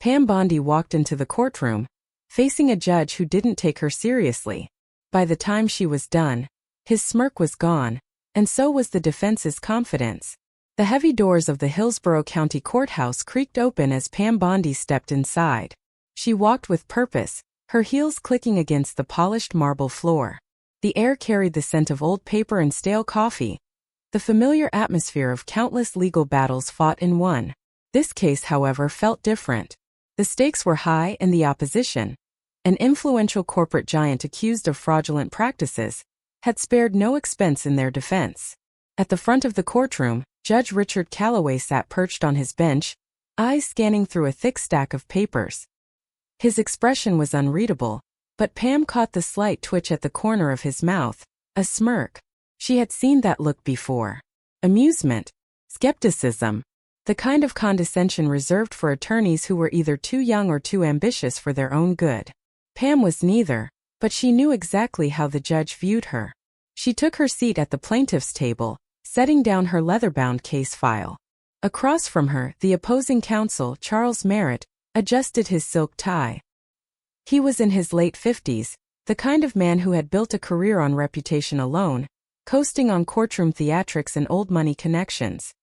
Pam Bondi walked into the courtroom, facing a judge who didn't take her seriously. By the time she was done, his smirk was gone, and so was the defense's confidence. The heavy doors of the Hillsborough County Courthouse creaked open as Pam Bondi stepped inside. She walked with purpose, her heels clicking against the polished marble floor. The air carried the scent of old paper and stale coffee, the familiar atmosphere of countless legal battles fought in one. This case, however, felt different. The stakes were high, and the opposition, an influential corporate giant accused of fraudulent practices, had spared no expense in their defense. At the front of the courtroom, Judge Richard Calloway sat perched on his bench, eyes scanning through a thick stack of papers. His expression was unreadable, but Pam caught the slight twitch at the corner of his mouth, a smirk. She had seen that look before. Amusement, skepticism, the kind of condescension reserved for attorneys who were either too young or too ambitious for their own good. Pam was neither, but she knew exactly how the judge viewed her. She took her seat at the plaintiff's table, setting down her leather-bound case file. Across from her, the opposing counsel, Charles Merritt, adjusted his silk tie. He was in his late 50s, the kind of man who had built a career on reputation alone, coasting on courtroom theatrics and old money connections.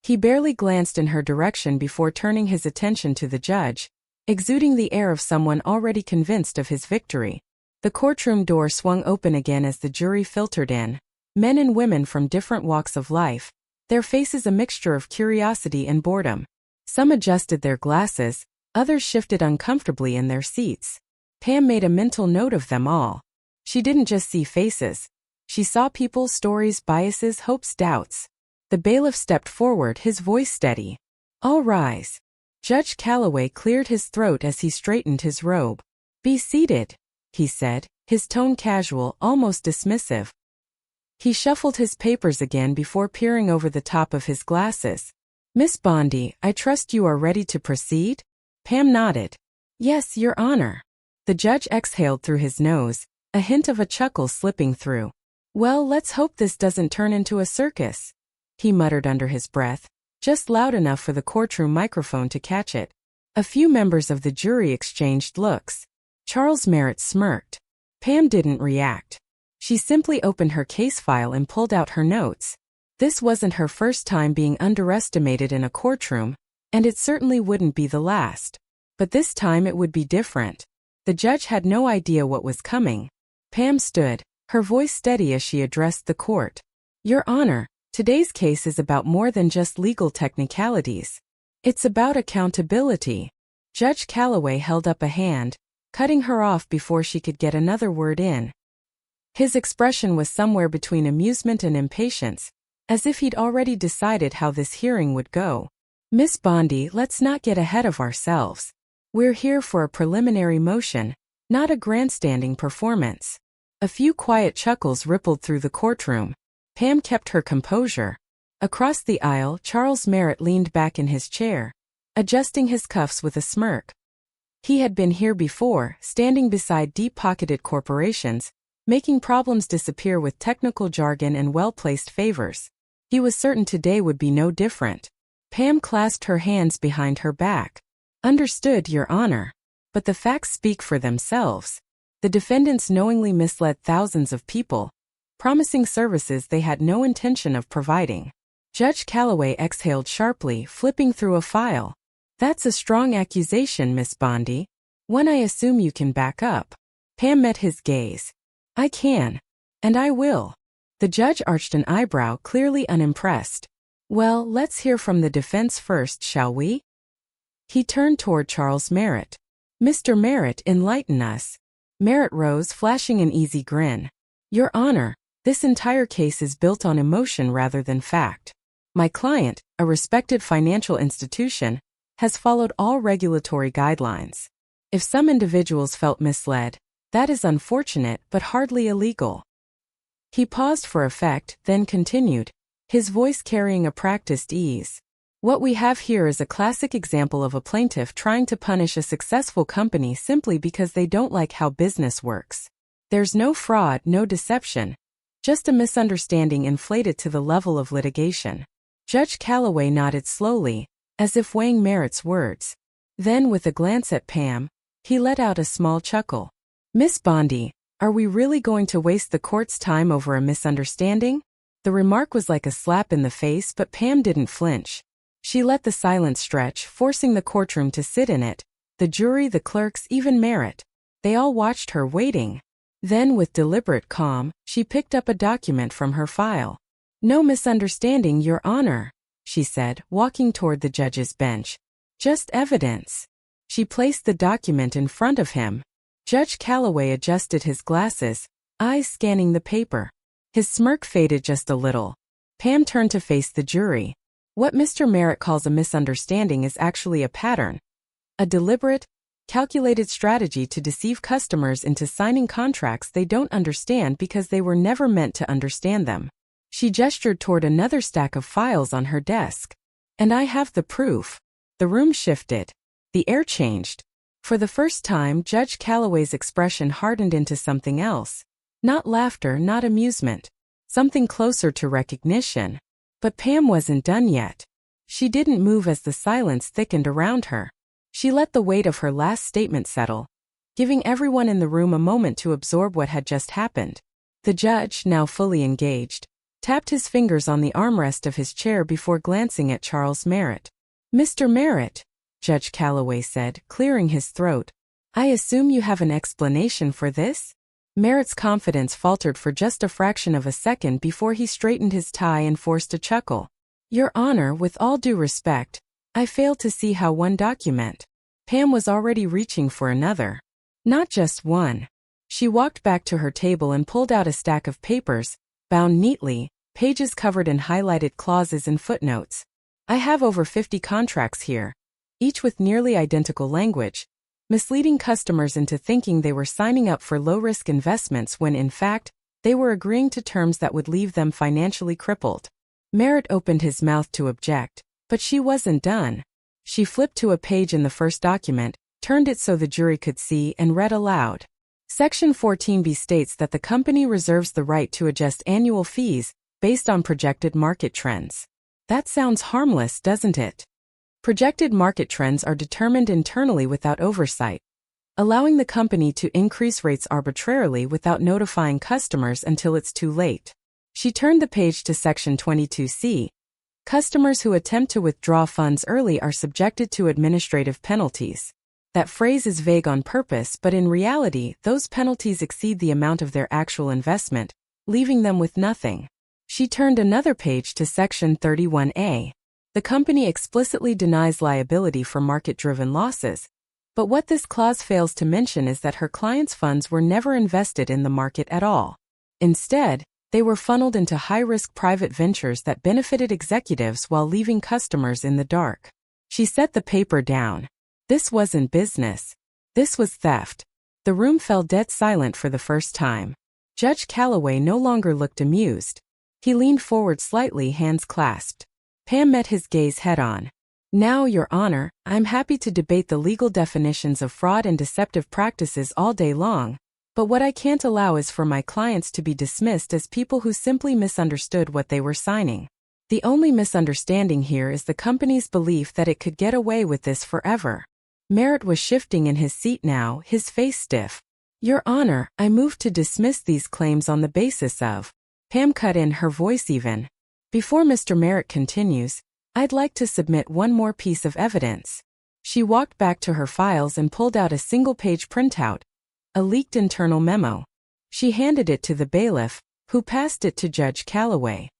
He barely glanced in her direction before turning his attention to the judge, exuding the air of someone already convinced of his victory. The courtroom door swung open again as the jury filtered in, men and women from different walks of life, their faces a mixture of curiosity and boredom. Some adjusted their glasses, others shifted uncomfortably in their seats. Pam made a mental note of them all. She didn't just see faces. She saw people, stories, biases, hopes, doubts. The bailiff stepped forward, his voice steady. "All rise." Judge Calloway cleared his throat as he straightened his robe. "Be seated," he said, his tone casual, almost dismissive. He shuffled his papers again before peering over the top of his glasses. "Miss Bondi, I trust you are ready to proceed?" Pam nodded. "Yes, Your Honor." The judge exhaled through his nose, a hint of a chuckle slipping through. "Well, let's hope this doesn't turn into a circus," he muttered under his breath, just loud enough for the courtroom microphone to catch it. A few members of the jury exchanged looks. Charles Merritt smirked. Pam didn't react. She simply opened her case file and pulled out her notes. This wasn't her first time being underestimated in a courtroom, and it certainly wouldn't be the last. But this time it would be different. The judge had no idea what was coming. Pam stood, her voice steady as she addressed the court. "Your Honor, today's case is about more than just legal technicalities. It's about accountability." Judge Calloway held up a hand, cutting her off before she could get another word in. His expression was somewhere between amusement and impatience, as if he'd already decided how this hearing would go. "Miss Bondi, let's not get ahead of ourselves. We're here for a preliminary motion, not a grandstanding performance." A few quiet chuckles rippled through the courtroom. Pam kept her composure. Across the aisle, Charles Merritt leaned back in his chair, adjusting his cuffs with a smirk. He had been here before, standing beside deep-pocketed corporations, making problems disappear with technical jargon and well-placed favors. He was certain today would be no different. Pam clasped her hands behind her back. "Understood, Your Honor. But the facts speak for themselves. The defendants knowingly misled thousands of people, promising services they had no intention of providing." Judge Calloway exhaled sharply, flipping through a file. "That's a strong accusation, Miss Bondi. One I assume you can back up." Pam met his gaze. "I can. And I will." The judge arched an eyebrow, clearly unimpressed. "Well, let's hear from the defense first, shall we?" He turned toward Charles Merritt. "Mr. Merritt, enlighten us." Merritt rose, flashing an easy grin. "Your Honor, this entire case is built on emotion rather than fact. My client, a respected financial institution, has followed all regulatory guidelines. If some individuals felt misled, that is unfortunate but hardly illegal." He paused for effect, then continued, his voice carrying a practiced ease. "What we have here is a classic example of a plaintiff trying to punish a successful company simply because they don't like how business works. There's no fraud, no deception, just a misunderstanding inflated to the level of litigation." Judge Calloway nodded slowly, as if weighing Merritt's words. Then with a glance at Pam, he let out a small chuckle. "Miss Bondi, are we really going to waste the court's time over a misunderstanding?" The remark was like a slap in the face, but Pam didn't flinch. She let the silence stretch, forcing the courtroom to sit in it. The jury, the clerks, even Merritt. They all watched her, waiting. Then, with deliberate calm, she picked up a document from her file. "No misunderstanding, Your Honor," she said, walking toward the judge's bench. "Just evidence." She placed the document in front of him. Judge Calloway adjusted his glasses, eyes scanning the paper. His smirk faded just a little. Pam turned to face the jury. What Mr. Merritt calls a misunderstanding is actually a pattern. A deliberate, calculated strategy to deceive customers into signing contracts they don't understand because they were never meant to understand them. She gestured toward another stack of files on her desk. "And I have the proof." The room shifted. The air changed. For the first time, Judge Calloway's expression hardened into something else. Not laughter, not amusement. Something closer to recognition. But Pam wasn't done yet. She didn't move as the silence thickened around her. She let the weight of her last statement settle, giving everyone in the room a moment to absorb what had just happened. The judge, now fully engaged, tapped his fingers on the armrest of his chair before glancing at Charles Merritt. "Mr. Merritt," Judge Calloway said, clearing his throat, "I assume you have an explanation for this?" Merritt's confidence faltered for just a fraction of a second before he straightened his tie and forced a chuckle. "Your Honor, with all due respect, I fail to see how one document." Pam was already reaching for another. Not just one. She walked back to her table and pulled out a stack of papers, bound neatly, pages covered in highlighted clauses and footnotes. "I have over 50 contracts here, each with nearly identical language, misleading customers into thinking they were signing up for low-risk investments when in fact, they were agreeing to terms that would leave them financially crippled." Merritt opened his mouth to object, but she wasn't done. She flipped to a page in the first document, turned it so the jury could see, and read aloud. Section 14B states that the company reserves the right to adjust annual fees based on projected market trends. That sounds harmless, doesn't it? Projected market trends are determined internally without oversight, allowing the company to increase rates arbitrarily without notifying customers until it's too late. She turned the page to Section 22C. Customers who attempt to withdraw funds early are subjected to administrative penalties. That phrase is vague on purpose, but in reality, those penalties exceed the amount of their actual investment, leaving them with nothing. She turned another page to Section 31A. The company explicitly denies liability for market-driven losses, but what this clause fails to mention is that her clients' funds were never invested in the market at all. Instead, they were funneled into high-risk private ventures that benefited executives while leaving customers in the dark. She set the paper down. This wasn't business. This was theft. The room fell dead silent for the first time. Judge Calloway no longer looked amused. He leaned forward slightly, hands clasped. Pam met his gaze head-on. "Now, Your Honor, I'm happy to debate the legal definitions of fraud and deceptive practices all day long, but what I can't allow is for my clients to be dismissed as people who simply misunderstood what they were signing. The only misunderstanding here is the company's belief that it could get away with this forever." Merritt was shifting in his seat now, his face stiff. "Your Honor, I move to dismiss these claims on the basis of..." Pam cut in, her voice even. "Before Mr. Merritt continues, I'd like to submit one more piece of evidence." She walked back to her files and pulled out a single-page printout, a leaked internal memo. She handed it to the bailiff, who passed it to Judge Calloway.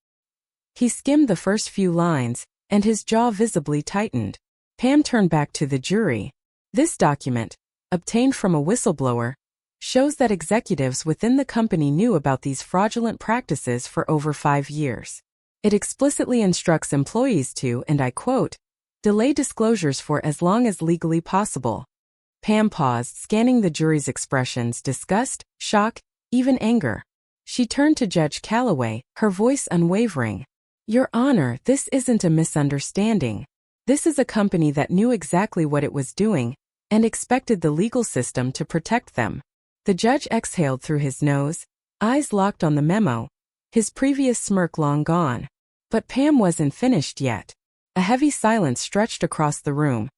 He skimmed the first few lines, and his jaw visibly tightened. Pam turned back to the jury. "This document, obtained from a whistleblower, shows that executives within the company knew about these fraudulent practices for over 5 years. It explicitly instructs employees to, and I quote, delay disclosures for as long as legally possible." Pam paused, scanning the jury's expressions: disgust, shock, even anger. She turned to Judge Calloway, her voice unwavering. "Your Honor, this isn't a misunderstanding. This is a company that knew exactly what it was doing and expected the legal system to protect them." The judge exhaled through his nose, eyes locked on the memo, his previous smirk long gone. But Pam wasn't finished yet. A heavy silence stretched across the room.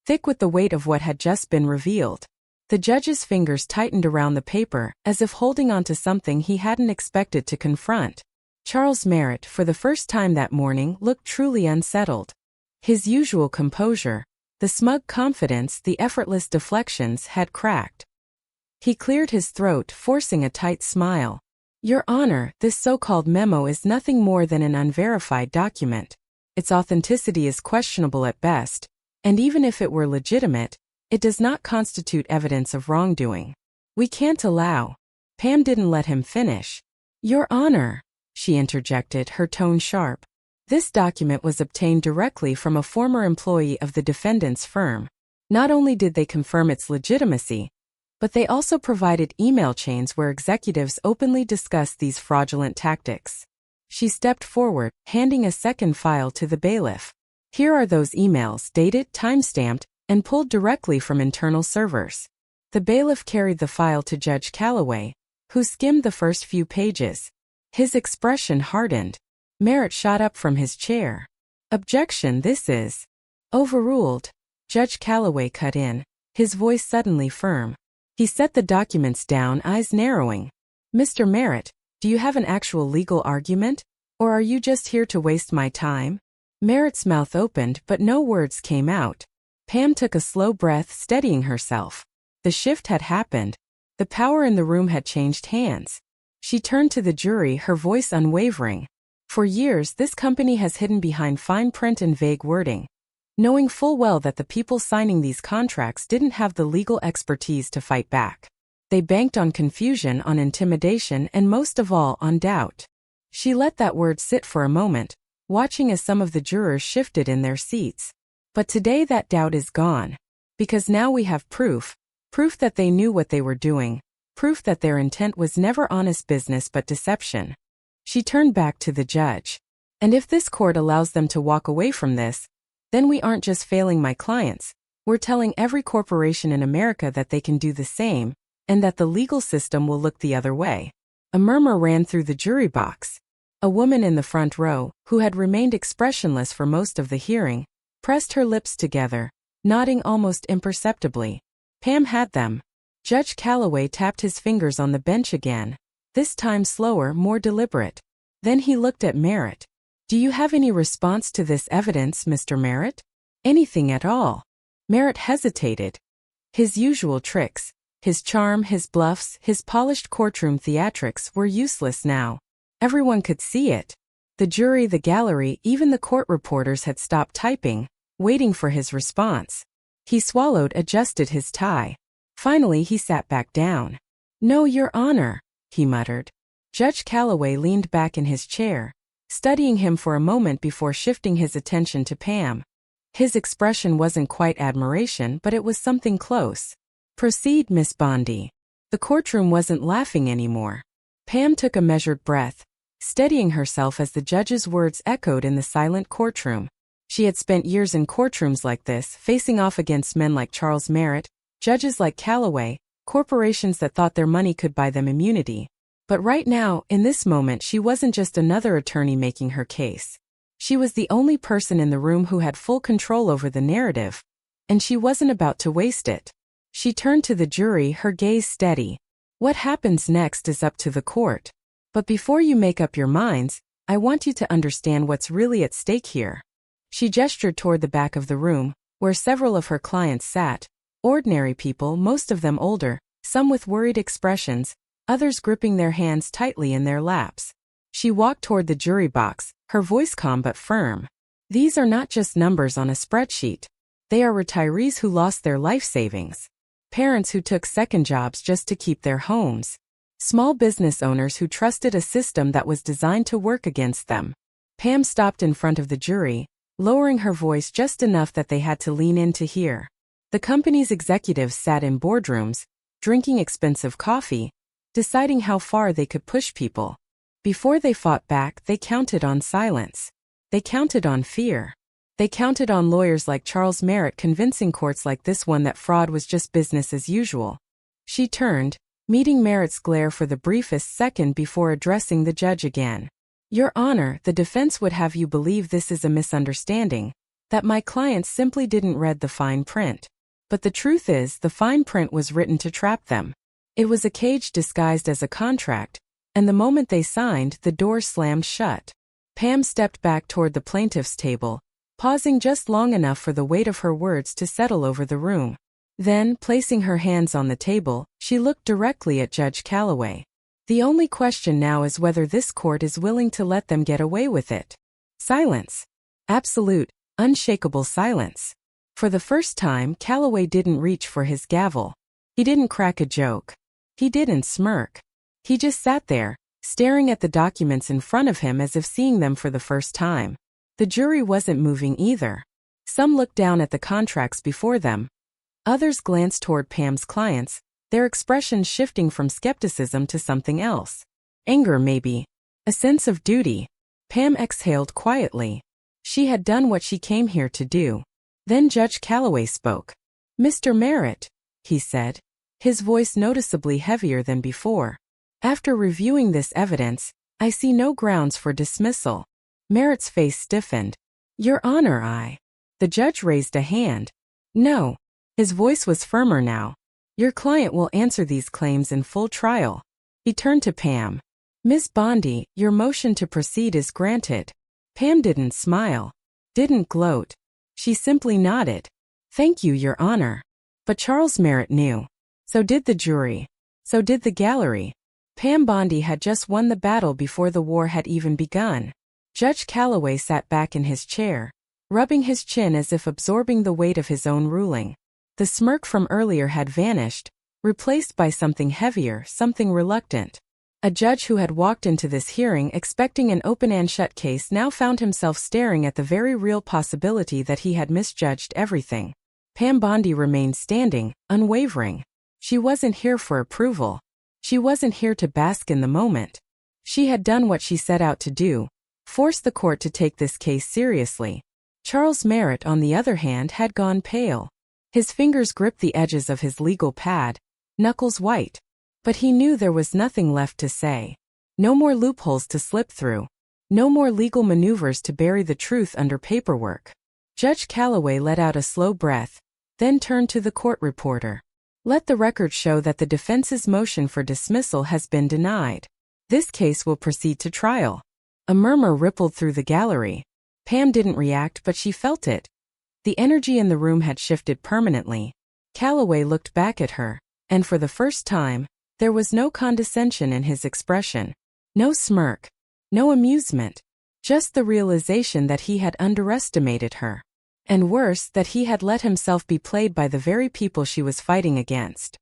thick with the weight of what had just been revealed. The judge's fingers tightened around the paper, as if holding onto something he hadn't expected to confront. Charles Merritt, for the first time that morning, looked truly unsettled. His usual composure, the smug confidence, the effortless deflections, had cracked. He cleared his throat, forcing a tight smile. "Your Honor, this so-called memo is nothing more than an unverified document. Its authenticity is questionable at best, and even if it were legitimate, it does not constitute evidence of wrongdoing. We can't allow—" Pam didn't let him finish. "Your Honor," she interjected, her tone sharp. "This document was obtained directly from a former employee of the defendant's firm. Not only did they confirm its legitimacy, but they also provided email chains where executives openly discussed these fraudulent tactics." She stepped forward, handing a second file to the bailiff. "Here are those emails, dated, time-stamped, and pulled directly from internal servers." The bailiff carried the file to Judge Calloway, who skimmed the first few pages. His expression hardened. Merritt shot up from his chair. "Objection, this is—" "Overruled," Judge Calloway cut in, his voice suddenly firm. He set the documents down, eyes narrowing. "Mr. Merritt, do you have an actual legal argument, or are you just here to waste my time?" Merritt's mouth opened, but no words came out. Pam took a slow breath, steadying herself. The shift had happened. The power in the room had changed hands. She turned to the jury, her voice unwavering. For years, this company has hidden behind fine print and vague wording, knowing full well that the people signing these contracts didn't have the legal expertise to fight back. They banked on confusion, on intimidation, and most of all, on doubt. She let that word sit for a moment, watching as some of the jurors shifted in their seats. But today that doubt is gone. Because now we have proof that they knew what they were doing, proof that their intent was never honest business but deception. She turned back to the judge. "And if this court allows them to walk away from this, then we aren't just failing my clients, we're telling every corporation in America that they can do the same, and that the legal system will look the other way." A murmur ran through the jury box. A woman in the front row, who had remained expressionless for most of the hearing, pressed her lips together, nodding almost imperceptibly. Pam had them. Judge Calloway tapped his fingers on the bench again, this time slower, more deliberate. Then he looked at Merritt. "Do you have any response to this evidence, Mr. Merritt? Anything at all?" Merritt hesitated. His usual tricks, his charm, his bluffs, his polished courtroom theatrics were useless now. Everyone could see it. The jury, the gallery, even the court reporters had stopped typing, waiting for his response. He swallowed, adjusted his tie. Finally he sat back down. "No, Your Honor," he muttered. Judge Calloway leaned back in his chair, studying him for a moment before shifting his attention to Pam. His expression wasn't quite admiration, but it was something close. "Proceed, Miss Bondi." The courtroom wasn't laughing anymore. Pam took a measured breath, steadying herself as the judge's words echoed in the silent courtroom. She had spent years in courtrooms like this, facing off against men like Charles Merritt, judges like Calloway, corporations that thought their money could buy them immunity. But right now, in this moment, she wasn't just another attorney making her case. She was the only person in the room who had full control over the narrative, and she wasn't about to waste it. She turned to the jury, her gaze steady. "What happens next is up to the court. But before you make up your minds, I want you to understand what's really at stake here." She gestured toward the back of the room, where several of her clients sat, ordinary people, most of them older, some with worried expressions, others gripping their hands tightly in their laps. She walked toward the jury box, her voice calm but firm. "These are not just numbers on a spreadsheet. They are retirees who lost their life savings, parents who took second jobs just to keep their homes, small business owners who trusted a system that was designed to work against them." Pam stopped in front of the jury, lowering her voice just enough that they had to lean in to hear. The company's executives sat in boardrooms, drinking expensive coffee, deciding how far they could push people. Before they fought back, they counted on silence. They counted on fear. They counted on lawyers like Charles Merritt convincing courts like this one that fraud was just business as usual. She turned, meeting Merritt's glare for the briefest second before addressing the judge again. "Your Honor, the defense would have you believe this is a misunderstanding, that my clients simply didn't read the fine print. But the truth is, the fine print was written to trap them. It was a cage disguised as a contract, and the moment they signed, the door slammed shut. Pam stepped back toward the plaintiff's table, pausing just long enough for the weight of her words to settle over the room. Then, placing her hands on the table, she looked directly at Judge Calloway. The only question now is whether this court is willing to let them get away with it. Silence. Absolute, unshakable silence. For the first time, Calloway didn't reach for his gavel. He didn't crack a joke. He didn't smirk. He just sat there, staring at the documents in front of him as if seeing them for the first time. The jury wasn't moving either. Some looked down at the contracts before them. Others glanced toward Pam's clients, their expressions shifting from skepticism to something else. Anger, maybe. A sense of duty. Pam exhaled quietly. She had done what she came here to do. Then Judge Calloway spoke. "Mr. Merritt," he said, his voice noticeably heavier than before. "After reviewing this evidence, I see no grounds for dismissal." Merritt's face stiffened. "Your Honor, The judge raised a hand. "No." His voice was firmer now. "Your client will answer these claims in full trial." He turned to Pam. "Ms. Bondi, your motion to proceed is granted." Pam didn't smile. Didn't gloat. She simply nodded. "Thank you, Your Honor." But Charles Merritt knew. So did the jury. So did the gallery. Pam Bondi had just won the battle before the war had even begun. Judge Calloway sat back in his chair, rubbing his chin as if absorbing the weight of his own ruling. The smirk from earlier had vanished, replaced by something heavier, something reluctant. A judge who had walked into this hearing expecting an open-and-shut case now found himself staring at the very real possibility that he had misjudged everything. Pam Bondi remained standing, unwavering. She wasn't here for approval. She wasn't here to bask in the moment. She had done what she set out to do, force the court to take this case seriously. Charles Merritt, on the other hand, had gone pale. His fingers gripped the edges of his legal pad, knuckles white. But he knew there was nothing left to say. No more loopholes to slip through. No more legal maneuvers to bury the truth under paperwork. Judge Calloway let out a slow breath, then turned to the court reporter. "Let the record show that the defense's motion for dismissal has been denied. This case will proceed to trial." A murmur rippled through the gallery. Pam didn't react, but she felt it. The energy in the room had shifted permanently. Calloway looked back at her, and for the first time, there was no condescension in his expression. No smirk. No amusement. Just the realization that he had underestimated her. And worse, that he had let himself be played by the very people she was fighting against.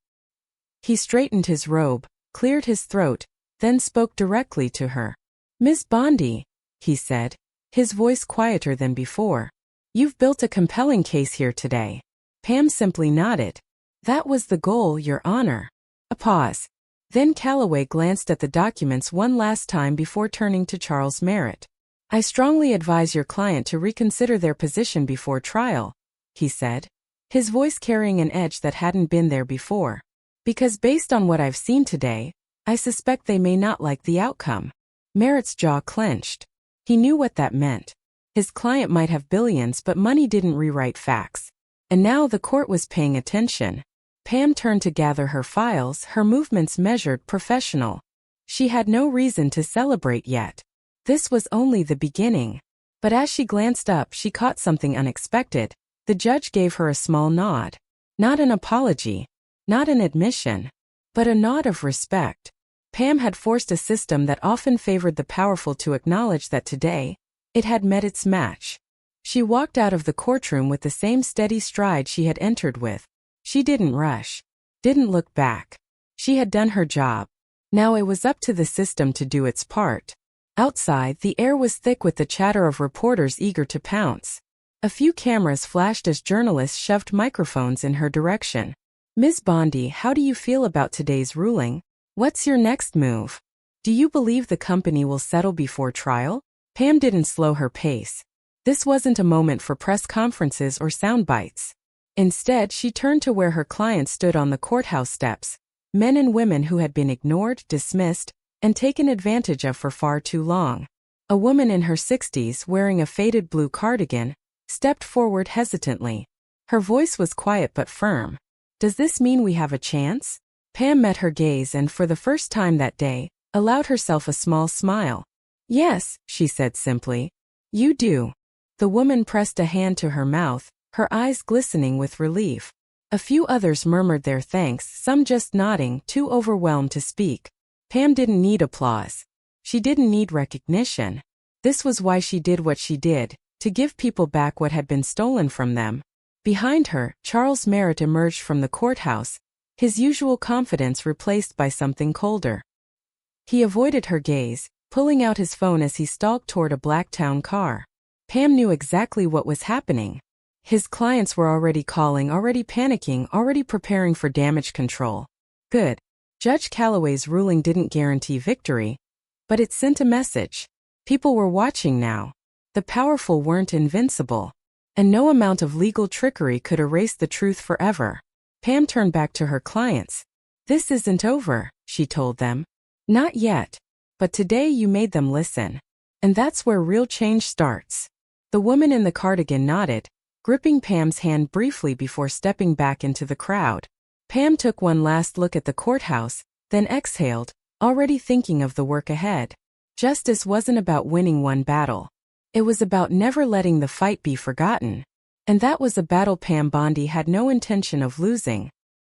He straightened his robe, cleared his throat, then spoke directly to her. "Ms. Bondi," he said, his voice quieter than before. "You've built a compelling case here today." Pam simply nodded. "That was the goal, Your Honor." A pause. Then Calloway glanced at the documents one last time before turning to Charles Merritt. "I strongly advise your client to reconsider their position before trial," he said, his voice carrying an edge that hadn't been there before. "Because based on what I've seen today, I suspect they may not like the outcome." Merritt's jaw clenched. He knew what that meant. His client might have billions, but money didn't rewrite facts. And now the court was paying attention. Pam turned to gather her files, her movements measured, professional. She had no reason to celebrate yet. This was only the beginning. But as she glanced up, she caught something unexpected. The judge gave her a small nod. Not an apology. Not an admission. But a nod of respect. Pam had forced a system that often favored the powerful to acknowledge that today, it had met its match. She walked out of the courtroom with the same steady stride she had entered with. She didn't rush. Didn't look back. She had done her job. Now it was up to the system to do its part. Outside, the air was thick with the chatter of reporters eager to pounce. A few cameras flashed as journalists shoved microphones in her direction. "Ms. Bondi, how do you feel about today's ruling? What's your next move? Do you believe the company will settle before trial?" Pam didn't slow her pace. This wasn't a moment for press conferences or sound bites. Instead, she turned to where her clients stood on the courthouse steps, men and women who had been ignored, dismissed, and taken advantage of for far too long. A woman in her 60s wearing a faded blue cardigan, stepped forward hesitantly. Her voice was quiet but firm. "Does this mean we have a chance?" Pam met her gaze and for the first time that day, allowed herself a small smile. "Yes," she said simply. "You do." The woman pressed a hand to her mouth, her eyes glistening with relief. A few others murmured their thanks, some just nodding, too overwhelmed to speak. Pam didn't need applause. She didn't need recognition. This was why she did what she did, to give people back what had been stolen from them. Behind her, Charles Merritt emerged from the courthouse, his usual confidence replaced by something colder. He avoided her gaze, pulling out his phone as he stalked toward a black town car. Pam knew exactly what was happening. His clients were already calling, already panicking, already preparing for damage control. Good. Judge Calloway's ruling didn't guarantee victory, but it sent a message. People were watching now. The powerful weren't invincible, and no amount of legal trickery could erase the truth forever. Pam turned back to her clients. "This isn't over," she told them. "Not yet. But today you made them listen. And that's where real change starts." The woman in the cardigan nodded, gripping Pam's hand briefly before stepping back into the crowd. Pam took one last look at the courthouse, then exhaled, already thinking of the work ahead. Justice wasn't about winning one battle. It was about never letting the fight be forgotten. And that was a battle Pam Bondi had no intention of losing.